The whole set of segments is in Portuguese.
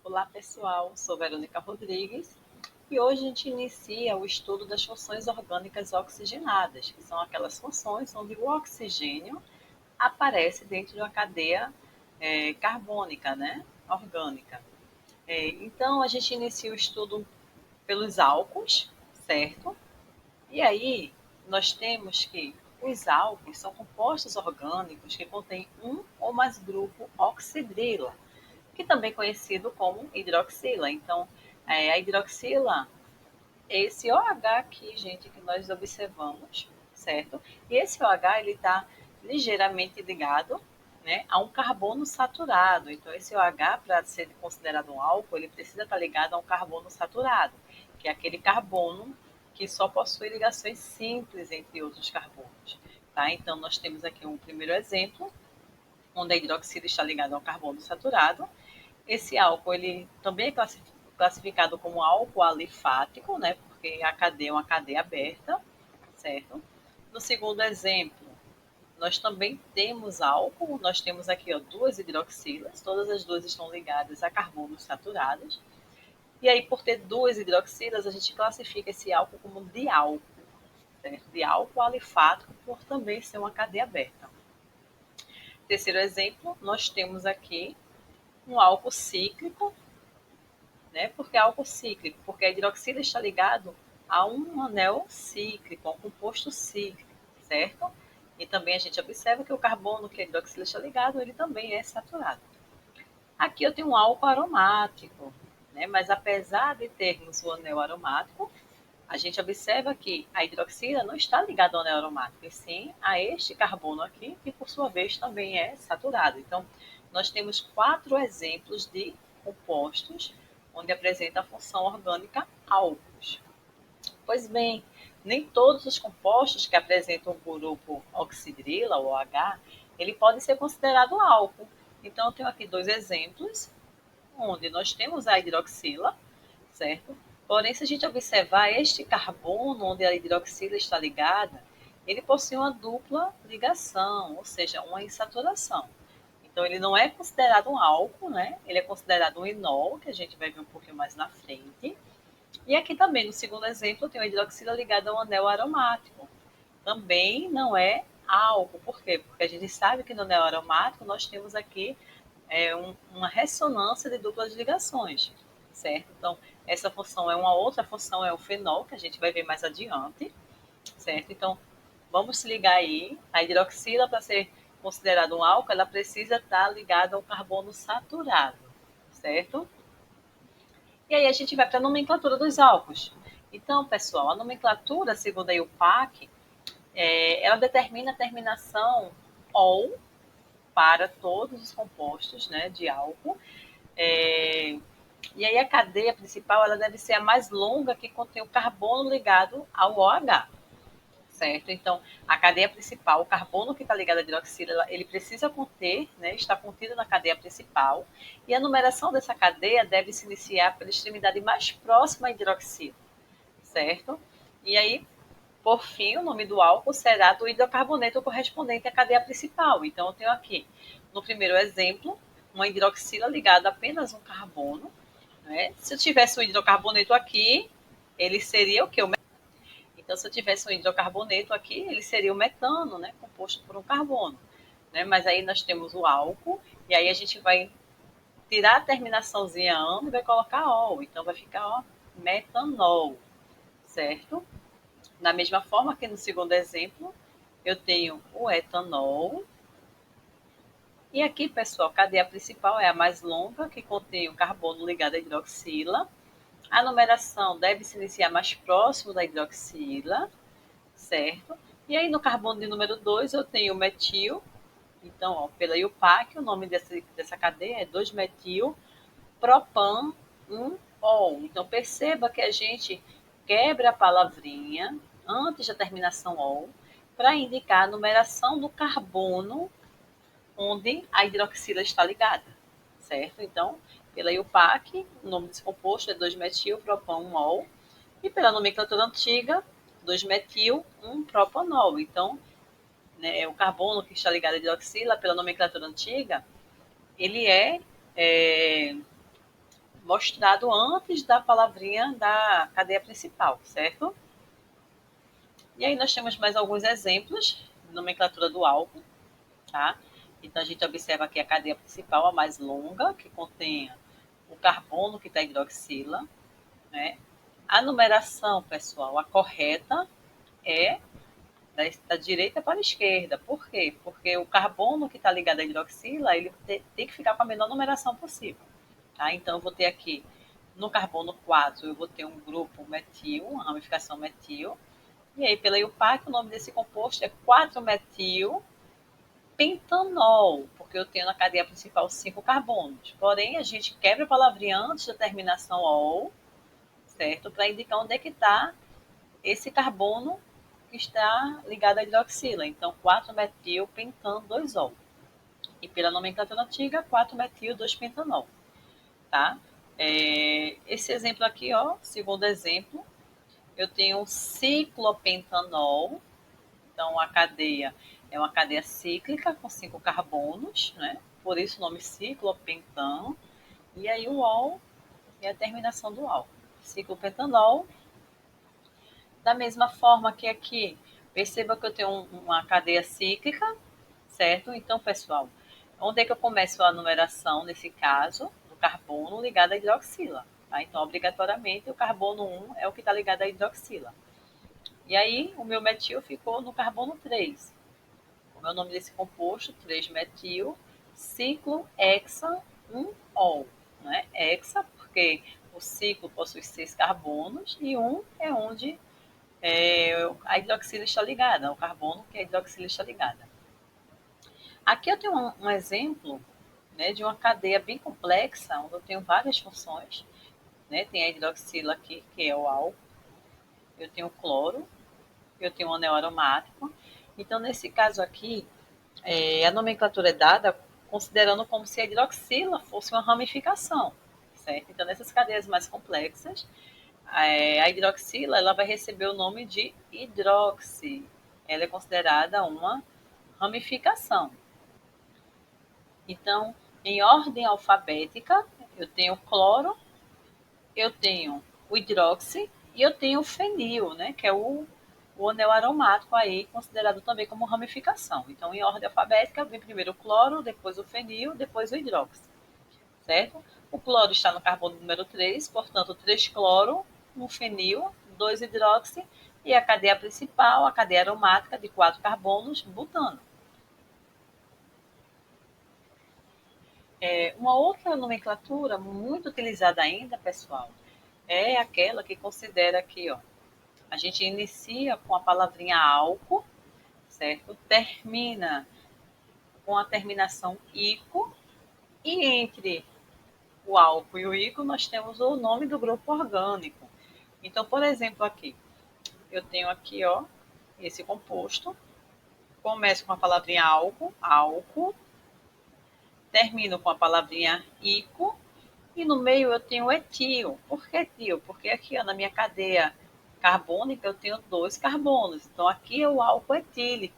Olá pessoal, sou Verônica Rodrigues e hoje a gente inicia o estudo das funções orgânicas oxigenadas, que são aquelas funções onde o oxigênio aparece dentro de uma cadeia carbônica, né, orgânica. Então a gente inicia o estudo pelos álcools, certo? E aí nós temos que os álcools são compostos orgânicos que contêm um ou mais grupo oxidrila, que também é conhecido como hidroxila. Então, a hidroxila é esse OH aqui, gente, que nós observamos, certo? E esse OH, ele está ligeiramente ligado, né, a um carbono saturado. Então, esse OH, para ser considerado um álcool, ele precisa estar ligado a um carbono saturado, que é aquele carbono que só possui ligações simples entre outros carbonos. Tá? Então, nós temos aqui um primeiro exemplo, onde a hidroxila está ligada ao carbono saturado. Esse álcool ele também é classificado como álcool alifático, né? Porque a cadeia é uma cadeia aberta, certo? No segundo exemplo, nós também temos álcool, nós temos aqui ó, duas hidroxilas, todas as duas estão ligadas a carbonos saturados. E aí, por ter duas hidroxilas, a gente classifica esse álcool como diálcool, certo? Diálcool alifático, por também ser uma cadeia aberta. Terceiro exemplo, nós temos aqui um álcool cíclico, né? Porque é álcool cíclico, porque a hidroxila está ligado a um anel cíclico, a um composto cíclico, certo? E também a gente observa que o carbono que a hidroxila está ligado, ele também é saturado. Aqui eu tenho um álcool aromático, né? Mas apesar de termos o anel aromático, a gente observa que a hidroxila não está ligada ao anel aromático, e sim a este carbono aqui, que por sua vez também é saturado. Então, nós temos 4 exemplos de compostos onde apresenta a função orgânica álcools. Pois bem, nem todos os compostos que apresentam o grupo oxidrila, ou OH, ele pode ser considerado álcool. Então, eu tenho aqui 2 exemplos, onde nós temos a hidroxila, certo? Porém, se a gente observar este carbono onde a hidroxila está ligada, ele possui uma dupla ligação, ou seja, uma insaturação. Então, ele não é considerado um álcool, né? Ele é considerado um enol, que a gente vai ver um pouquinho mais na frente. E aqui também, no segundo exemplo, tem uma hidroxila ligada a um anel aromático. Também não é álcool. Por quê? Porque a gente sabe que no anel aromático nós temos aqui uma ressonância de duplas ligações, certo? Então, essa função é uma outra função, é o fenol, que a gente vai ver mais adiante, certo? Então, vamos se ligar aí. A hidroxila, para ser considerada um álcool, ela precisa estar ligada ao carbono saturado, certo? E aí a gente vai para a nomenclatura dos álcools. Então, pessoal, a nomenclatura, segundo a IUPAC, ela determina a terminação OL para todos os compostos, né, de álcool. E aí a cadeia principal ela deve ser a mais longa que contém o carbono ligado ao OH, certo? Então, a cadeia principal, o carbono que está ligado à hidroxila, ele precisa conter, né, está contido na cadeia principal, e a numeração dessa cadeia deve se iniciar pela extremidade mais próxima à hidroxila, certo? E aí, por fim, o nome do álcool será do hidrocarboneto correspondente à cadeia principal. Então, eu tenho aqui, no primeiro exemplo, uma hidroxila ligada a apenas um carbono, né? Se eu tivesse um hidrocarboneto aqui, ele seria o quê? Então, se eu tivesse um hidrocarboneto aqui, ele seria o metano, né? Composto por um carbono. Né? Mas aí nós temos o álcool, e aí a gente vai tirar a terminaçãozinha ano e vai colocar ol. Então, vai ficar ó, metanol, certo? Da mesma forma que no segundo exemplo, eu tenho o etanol. E aqui, pessoal, a cadeia principal é a mais longa, que contém o carbono ligado à hidroxila. A numeração deve se iniciar mais próximo da hidroxila, certo? E aí no carbono de número 2 eu tenho o metil. Então, ó, pela IUPAC, o nome dessa cadeia é 2-metil propan 1-ol. Então, perceba que a gente quebra a palavrinha antes da terminação ol para indicar a numeração do carbono onde a hidroxila está ligada, certo? Então, pela IUPAC, o nome desse composto é 2-metil-propan-1-ol, e pela nomenclatura antiga, 2-metil-1-propanol. Então, né, o carbono que está ligado à hidroxila, pela nomenclatura antiga, ele é mostrado antes da palavrinha da cadeia principal, certo? E aí nós temos mais alguns exemplos de nomenclatura do álcool, tá? Então a gente observa aqui a cadeia principal, a mais longa, que contém o carbono que está hidroxila, né? A numeração, pessoal, a correta é da direita para a esquerda. Por quê? Porque o carbono que está ligado à hidroxila, ele tem que ficar com a menor numeração possível. Tá? Então, eu vou ter aqui, no carbono 4, eu vou ter um grupo metil, uma ramificação metil. E aí, pela IUPAC, o nome desse composto é 4-metil pentanol, porque eu tenho na cadeia principal 5 carbonos. Porém, a gente quebra a palavrinha antes da terminação ol, certo? Para indicar onde é que está esse carbono que está ligado à hidroxila. Então, 4-metil-pentan-2-ol. E pela nomenclatura antiga, 4-metil-2-pentanol. Tá? Esse exemplo aqui, ó, segundo exemplo, eu tenho um ciclopentanol. Então, a cadeia é uma cadeia cíclica com 5 carbonos, né? Por isso o nome ciclopentan. E aí o ol é a terminação do ol. Ciclopentanol. Da mesma forma que aqui, perceba que eu tenho uma cadeia cíclica, certo? Então, pessoal, onde é que eu começo a numeração, nesse caso, do carbono ligado à hidroxila? Tá? Então, obrigatoriamente, o carbono 1 é o que está ligado à hidroxila. E aí, o meu metil ficou no carbono 3. Como é o nome desse composto? 3-metil, ciclo hexa 1-ol. Né? Hexa, porque o ciclo possui 6 carbonos, e 1 é onde a hidroxila está ligada, o carbono que a hidroxila está ligada. Aqui eu tenho um exemplo, né, de uma cadeia bem complexa, onde eu tenho várias funções. Né? Tem a hidroxila aqui, que é o álcool, eu tenho o cloro, eu tenho o anel aromático. Então, nesse caso aqui, a nomenclatura é dada considerando como se a hidroxila fosse uma ramificação, certo? Então, nessas cadeias mais complexas, a hidroxila ela vai receber o nome de hidroxi. Ela é considerada uma ramificação. Então, em ordem alfabética, eu tenho cloro, eu tenho o hidroxi e eu tenho o fenil, né, que é o anel aromático aí, considerado também como ramificação. Então, em ordem alfabética, vem primeiro o cloro, depois o fenil, depois o hidroxi, certo? O cloro está no carbono número 3, portanto, 3 cloro, 1 fenil, 2 hidroxi, e a cadeia principal, a cadeia aromática de 4 carbonos, butano. Uma outra nomenclatura muito utilizada ainda, pessoal, é aquela que considera aqui, ó, a gente inicia com a palavrinha álcool, certo? Termina com a terminação ico, e entre o álcool e o ico nós temos o nome do grupo orgânico. Então, por exemplo, aqui, eu tenho aqui, ó, esse composto, começo com a palavrinha álcool, álcool, termino com a palavrinha ico, e no meio eu tenho etil. Por que etil? Porque aqui, ó, na minha cadeia carbônica eu tenho 2 carbonos. Então, aqui é o álcool etílico,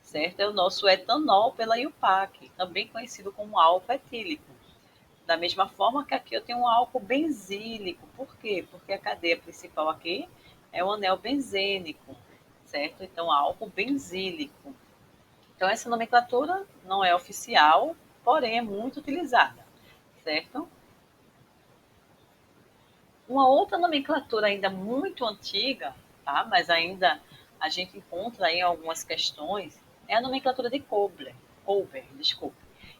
certo? É o nosso etanol pela IUPAC, também conhecido como álcool etílico. Da mesma forma que aqui eu tenho um álcool benzílico. Por quê? Porque a cadeia principal aqui é o anel benzênico, certo? Então, álcool benzílico. Então, essa nomenclatura não é oficial, porém é muito utilizada, certo? Uma outra nomenclatura ainda muito antiga, tá? Mas ainda a gente encontra em algumas questões, é a nomenclatura de Kobler. Desculpa.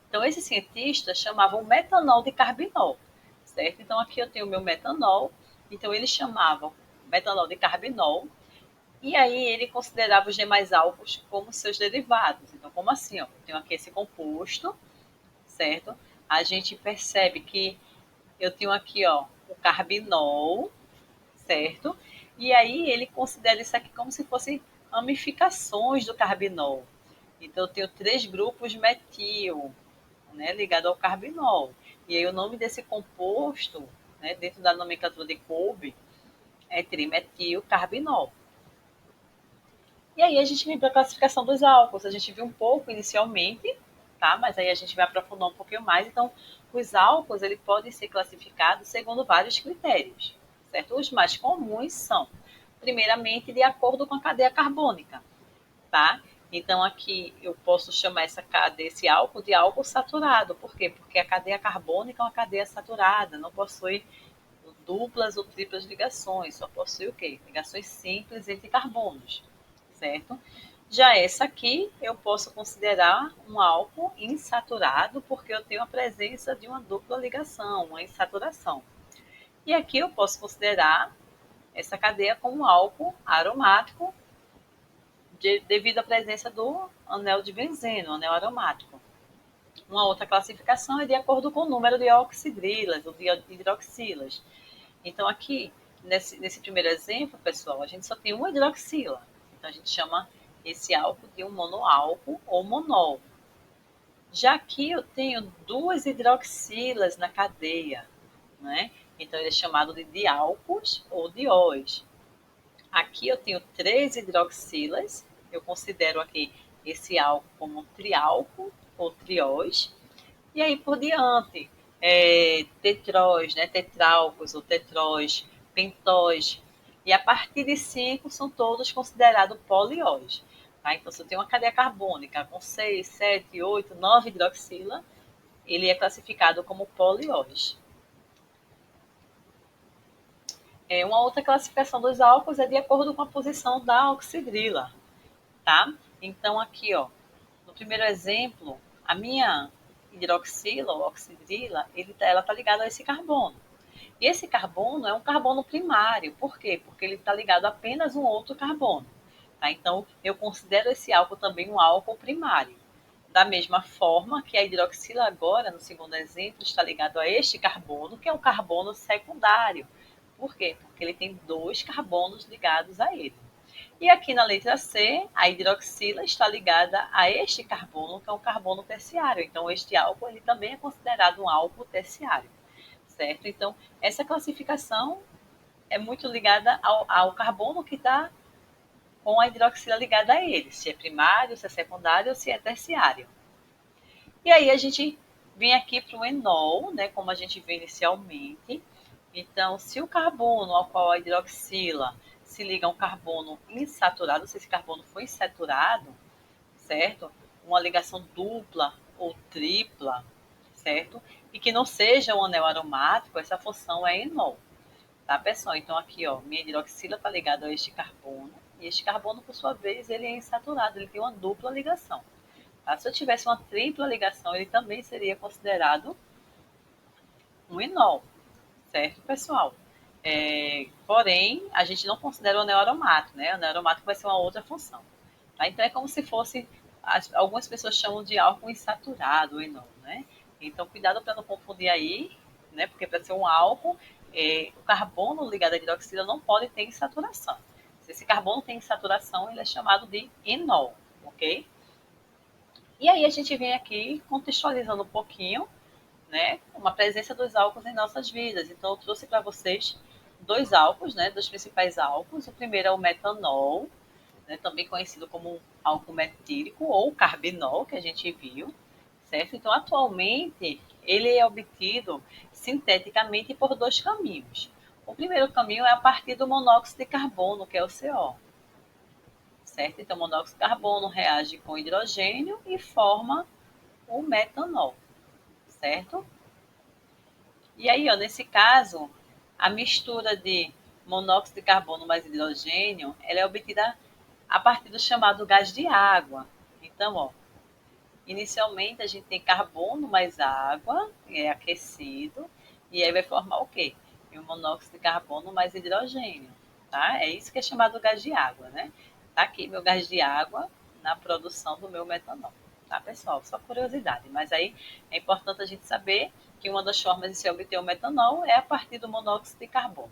Então, esse cientista chamava o metanol de carbinol, certo? Então, aqui eu tenho o meu metanol, então ele chamava metanol de carbinol, e aí ele considerava os demais álcools como seus derivados. Então, como assim? Ó, eu tenho aqui esse composto, certo? A gente percebe que eu tenho aqui, ó, o carbinol, certo? E aí ele considera isso aqui como se fossem ramificações do carbinol. Então eu tenho 3 grupos metil, né, ligado ao carbinol. E aí o nome desse composto, né, dentro da nomenclatura de Kolbe, é trimetilcarbinol. E aí a gente vem para a classificação dos álcools. A gente viu um pouco inicialmente, tá? Mas aí a gente vai aprofundar um pouquinho mais. Então, os álcools ele podem ser classificados segundo vários critérios, certo? Os mais comuns são, primeiramente, de acordo com a cadeia carbônica, tá? Então, aqui eu posso chamar esse álcool de álcool saturado. Por quê? Porque a cadeia carbônica é uma cadeia saturada, não possui duplas ou triplas ligações, só possui o quê? Ligações simples entre carbonos, certo? Já essa aqui eu posso considerar um álcool insaturado, porque eu tenho a presença de uma dupla ligação, uma insaturação. E aqui eu posso considerar essa cadeia como um álcool aromático, devido à presença do anel de benzeno, anel aromático. Uma outra classificação é de acordo com o número de oxidrilas ou de hidroxilas. Então, aqui, nesse primeiro exemplo, pessoal, a gente só tem uma hidroxila. Então, a gente chama esse álcool de um monoálcool ou monol. Já aqui eu tenho duas hidroxilas na cadeia, né? Então, ele é chamado de diálcos ou dióis. Aqui eu tenho três hidroxilas, eu considero aqui esse álcool como um triálcool ou trióis. E aí por diante, tetróis, né, tetrálcos ou tetróis, pentóis. E a partir de 5 são todos considerados polióis. Tá? Então, se eu tenho uma cadeia carbônica com 6, 7, 8, 9 hidroxila, ele é classificado como polióis. Uma outra classificação dos álcools é de acordo com a posição da oxidrila. Tá? Então, aqui, ó, no primeiro exemplo, a minha hidroxila ou oxidrila, ela está ligada a esse carbono. E esse carbono é um carbono primário. Por quê? Porque ele está ligado a apenas um outro carbono. Tá? Então, eu considero esse álcool também um álcool primário. Da mesma forma que a hidroxila agora, no segundo exemplo, está ligado a este carbono, que é um carbono secundário. Por quê? Porque ele tem dois carbonos ligados a ele. E aqui na letra C, a hidroxila está ligada a este carbono, que é um carbono terciário. Então, este álcool ele também é considerado um álcool terciário, certo? Então, essa classificação é muito ligada ao carbono que está com a hidroxila ligada a ele, se é primário, se é secundário ou se é terciário. E aí a gente vem aqui para o enol, né, como a gente viu inicialmente. Então, se o carbono ao qual a hidroxila se liga a um carbono insaturado, se esse carbono for insaturado, certo? Uma ligação dupla ou tripla, certo? E que não seja um anel aromático, essa função é enol, tá, pessoal? Então, aqui, ó, minha hidroxila está ligada a este carbono, e este carbono, por sua vez, ele é insaturado, ele tem uma dupla ligação. Tá? Se eu tivesse uma tripla ligação, ele também seria considerado um enol, certo, pessoal? Porém, a gente não considera o anel aromático, né? O anel aromático vai ser uma outra função. Tá? Então, é como se fosse, algumas pessoas chamam de álcool insaturado, enol, né? Então, cuidado para não confundir aí, né? Porque para ser um álcool, o carbono ligado à hidroxila não pode ter insaturação. Se esse carbono tem insaturação, ele é chamado de enol, ok? E aí a gente vem aqui contextualizando um pouquinho, né, uma presença dos álcools em nossas vidas. Então, eu trouxe para vocês dois álcools, né, dos principais álcools. O primeiro é o metanol, né, também conhecido como álcool metílico ou carbinol, que a gente viu, certo? Então, atualmente, ele é obtido sinteticamente por dois caminhos. O primeiro caminho é a partir do monóxido de carbono, que é o CO, certo? Então, o monóxido de carbono reage com hidrogênio e forma o metanol, certo? E aí, ó, nesse caso, a mistura de monóxido de carbono mais hidrogênio, ela é obtida a partir do chamado gás de água. Então, ó, inicialmente a gente tem carbono mais água, é aquecido, e aí vai formar o quê? O monóxido de carbono mais hidrogênio, tá? É isso que é chamado gás de água, né? Tá aqui meu gás de água na produção do meu metanol, tá, pessoal? Só curiosidade, mas aí é importante a gente saber que uma das formas de se obter o metanol é a partir do monóxido de carbono.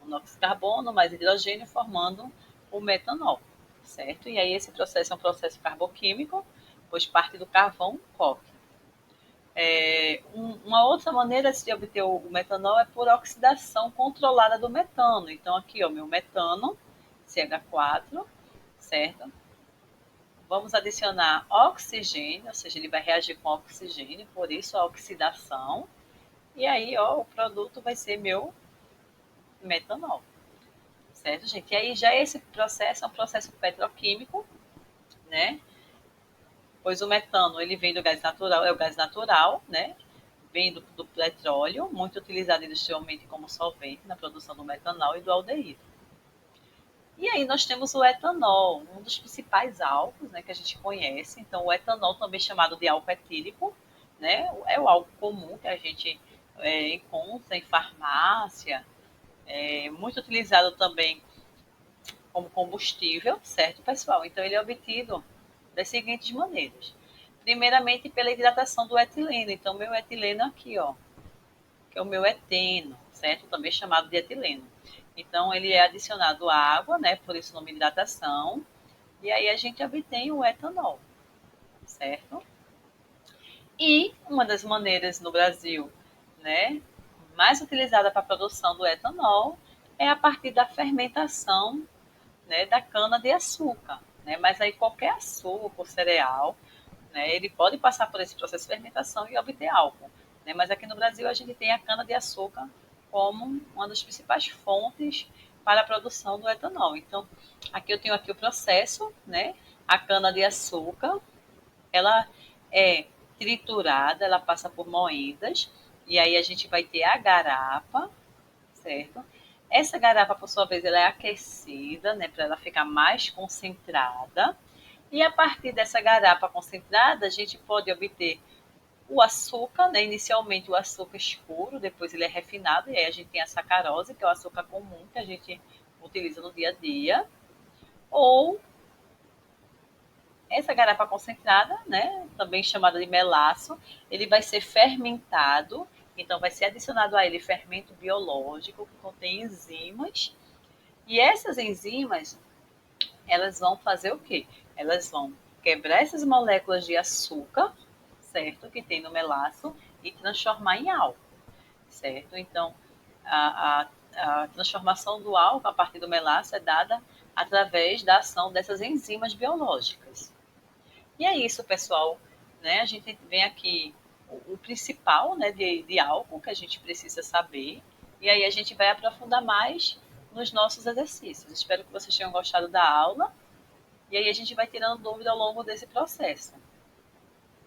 Monóxido de carbono mais hidrogênio formando o metanol, certo? E aí esse processo é um processo carboquímico, pois parte do carvão coque. Uma outra maneira de se obter o metanol é por oxidação controlada do metano. Então, aqui, ó, meu metano, CH4, certo? Vamos adicionar oxigênio, ou seja, ele vai reagir com oxigênio, por isso a oxidação. E aí, ó, o produto vai ser meu metanol, certo, gente? E aí já esse processo é um processo petroquímico, né? Pois o metano, ele vem do gás natural, é o gás natural, né? Vem do petróleo, muito utilizado industrialmente como solvente na produção do metanol e do aldeído. E aí nós temos o etanol, um dos principais álcools, né, que a gente conhece. Então, o etanol também chamado de álcool etílico, né, é o álcool comum que a gente encontra em farmácia, é muito utilizado também como combustível, certo, pessoal? Então, ele é obtido das seguintes maneiras. Primeiramente, pela hidratação do etileno. Então, meu etileno aqui, ó, que é o meu eteno, certo? Também chamado de etileno. Então, ele é adicionado à água, né? Por isso o nome de hidratação. E aí a gente obtém o etanol, certo? E uma das maneiras no Brasil, né, mais utilizada para a produção do etanol é a partir da fermentação, né, da cana de açúcar, né? Mas aí qualquer açúcar ou cereal, né, ele pode passar por esse processo de fermentação e obter álcool, né? Mas aqui no Brasil a gente tem a cana de açúcar como uma das principais fontes para a produção do etanol. Então, aqui eu tenho aqui o processo, né? A cana de açúcar, ela é triturada, ela passa por moendas, e aí a gente vai ter a garapa, certo? Essa garapa, por sua vez, ela é aquecida, né, para ela ficar mais concentrada. E a partir dessa garapa concentrada, a gente pode obter o açúcar, né? Inicialmente o açúcar escuro, depois ele é refinado, e aí a gente tem a sacarose, que é o açúcar comum que a gente utiliza no dia a dia. Ou essa garapa concentrada, né, também chamada de melaço, ele vai ser fermentado, então vai ser adicionado a ele fermento biológico que contém enzimas, e essas enzimas, elas vão fazer o quê? Elas vão quebrar essas moléculas de açúcar, certo, que tem no melaço, e transformar em álcool, certo? Então, a, a transformação do álcool a partir do melaço é dada através da ação dessas enzimas biológicas. E é isso, pessoal. Né? A gente vem aqui o principal, né, de álcool que a gente precisa saber. E aí a gente vai aprofundar mais nos nossos exercícios. Espero que vocês tenham gostado da aula. E aí a gente vai tirando dúvida ao longo desse processo.